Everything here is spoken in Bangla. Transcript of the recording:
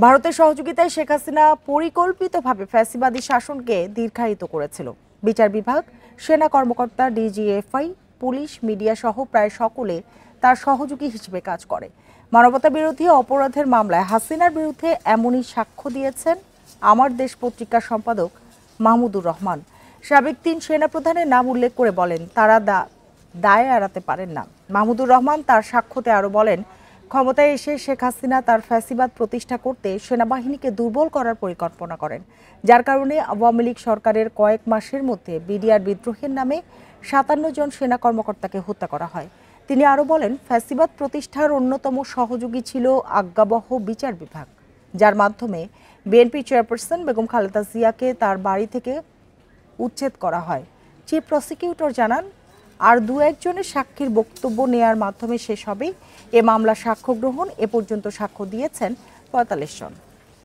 ভারতের সহযোগিতায় শেখ হাসিনা পরিকল্পিতভাবে ফ্যাসিবাদী শাসনকে দীর্ঘায়িত করেছিল। বিচার বিভাগ, সেনা কর্মকর্তা, ডিজিএফআই, পুলিশ, মিডিয়া সহ প্রায় সকলে তার সহযোগী হিসেবে কাজ করে। মানবতা বিরোধী অপরাধের মামলায় হাসিনার বিরুদ্ধে এমনই সাক্ষ্য দিয়েছেন আমার দেশ পত্রিকার সম্পাদক মাহমুদুর রহমান। সাবেক ৩ সেনাপ্রধানের নাম উল্লেখ করে বলেন, তারা দায় এড়াতে পারেন না। মাহমুদুর রহমান তার সাক্ষ্যতে আরও বলেন, ক্ষমতায় এসে শেখ হাসিনা তার ফ্যাসিবাদ প্রতিষ্ঠা করতে সেনাবাহিনীকে দুর্বল করার পরিকল্পনা করেন, যার কারণে আওয়ামী লীগ সরকারের কয়েক মাসের মধ্যে বিডিআর বিদ্রোহের নামে ৫৭ জন সেনা কর্মকর্তাকে হত্যা করা হয়। তিনি আরও বলেন, ফ্যাসিবাদ প্রতিষ্ঠার অন্যতম সহযোগী ছিল আজ্ঞাবহ বিচার বিভাগ, যার মাধ্যমে বিএনপি চেয়ারপারসন বেগম খালেদা জিয়াকে তার বাড়ি থেকে উচ্ছেদ করা হয়। চিফ প্রসিকিউটর জানান, আর ২-১ জনের সাক্ষীর বক্তব্য নেয়ার মাধ্যমে শেষ হবে এ মামলার সাক্ষ্য গ্রহণ। এ পর্যন্ত সাক্ষ্য দিয়েছেন ৪৫ জন।